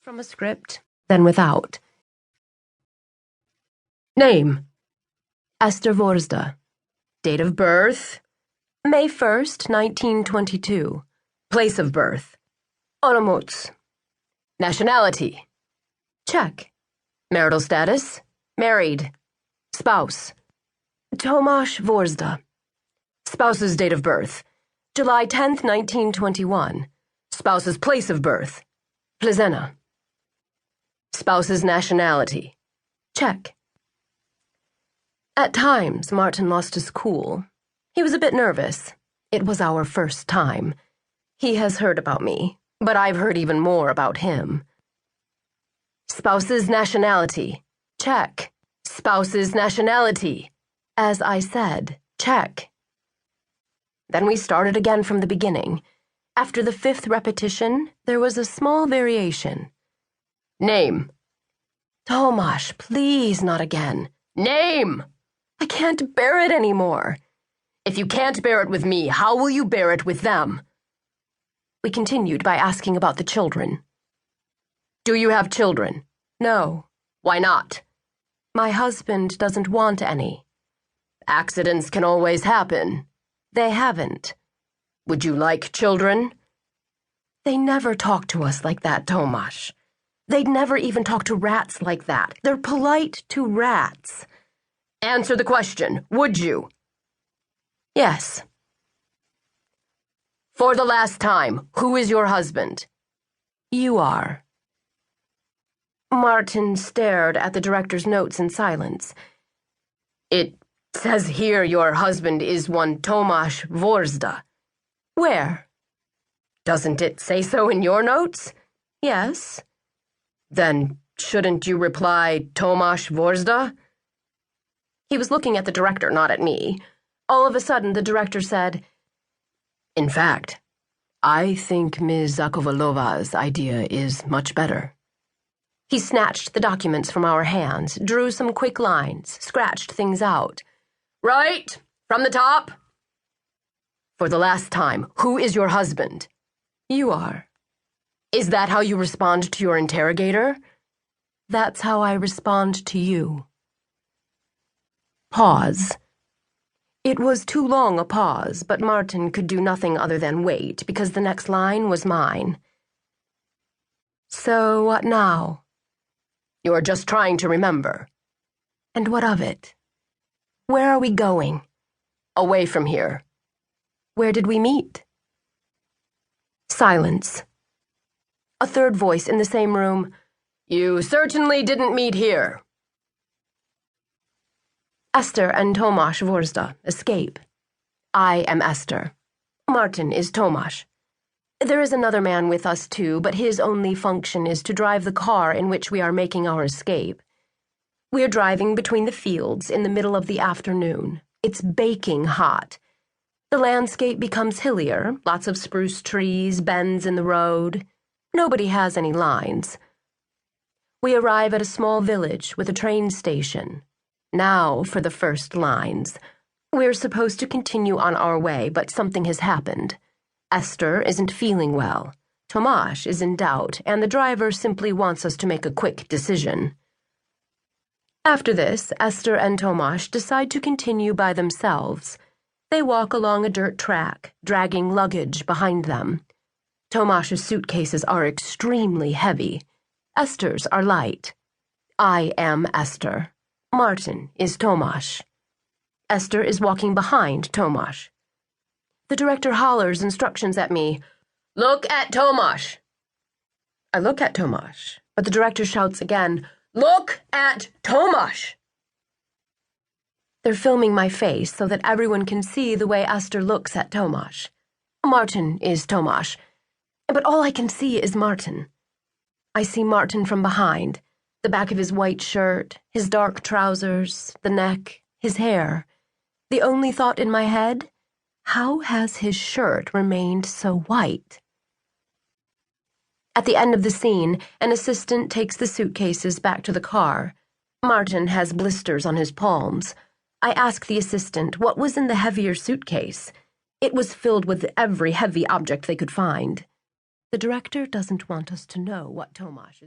From a script, then without. Name: Esther Vorzda. Date of birth: May 1st, 1922. Place of birth: Olomouc. Nationality: Czech. Marital status: married. Spouse: Tomasz Vorzda. Spouse's date of birth: July 10th, 1921. Spouse's place of birth: Plzeňa. Spouse's nationality: Czech. At times, Martin lost his cool. He was a bit nervous. It was our first time. He has heard about me, but I've heard even more about him. Spouse's nationality: Czech. Spouse's nationality: as I said, Czech. Then we started again from the beginning. After the 5th repetition, there was a small variation. Name: Tomasz, please not again. Name! I can't bear it anymore. If you can't bear it with me, how will you bear it with them? We continued by asking about the children. Do you have children? No. Why not? My husband doesn't want any. Accidents can always happen. They haven't. Would you like children? They never talk to us like that, Tomasz. They'd never even talk to rats like that. They're polite to rats. Answer the question, would you? Yes. For the last time, who is your husband? You are. Martin stared at the director's notes in silence. It says here your husband is one Tomasz Vorzda. Where? Doesn't it say so in your notes? Yes. Then shouldn't you reply Tomasz Vorzda? He was looking at the director, not at me. All of a sudden, the director said, In fact, I think Ms. Zakovalova's idea is much better. He snatched the documents from our hands, drew some quick lines, scratched things out. Right, from the top. For the last time, who is your husband? You are. Is that how you respond to your interrogator? That's how I respond to you. Pause. It was too long a pause, but Martin could do nothing other than wait, because the next line was mine. So what now? You're just trying to remember. And what of it? Where are we going? Away from here. Where did we meet? Silence. A third voice in the same room. You certainly didn't meet here. Esther and Tomasz Vorzda escape. I am Esther. Martin is Tomasz. There is another man with us too, but his only function is to drive the car in which we are making our escape. We are driving between the fields in the middle of the afternoon. It's baking hot. The landscape becomes hillier, lots of spruce trees, bends in the road. Nobody has any lines. We arrive at a small village with a train station. Now for the first lines. We're supposed to continue on our way, but something has happened. Esther isn't feeling well. Tomasz is in doubt, and the driver simply wants us to make a quick decision. After this, Esther and Tomasz decide to continue by themselves. They walk along a dirt track, dragging luggage behind them. Tomasz's suitcases are extremely heavy. Esther's are light. I am Esther. Martin is Tomasz. Esther is walking behind Tomasz. The director hollers instructions at me. Look at Tomasz. I look at Tomasz, but the director shouts again, Look at Tomasz. They're filming my face so that everyone can see the way Esther looks at Tomasz. Martin is Tomasz, but all I can see is Martin. I see Martin from behind, the back of his white shirt, his dark trousers, the neck, his hair. The only thought in my head, how has his shirt remained so white? At the end of the scene, an assistant takes the suitcases back to the car. Martin has blisters on his palms. I ask the assistant what was in the heavier suitcase. It was filled with every heavy object they could find. The director doesn't want us to know what Tomasz is.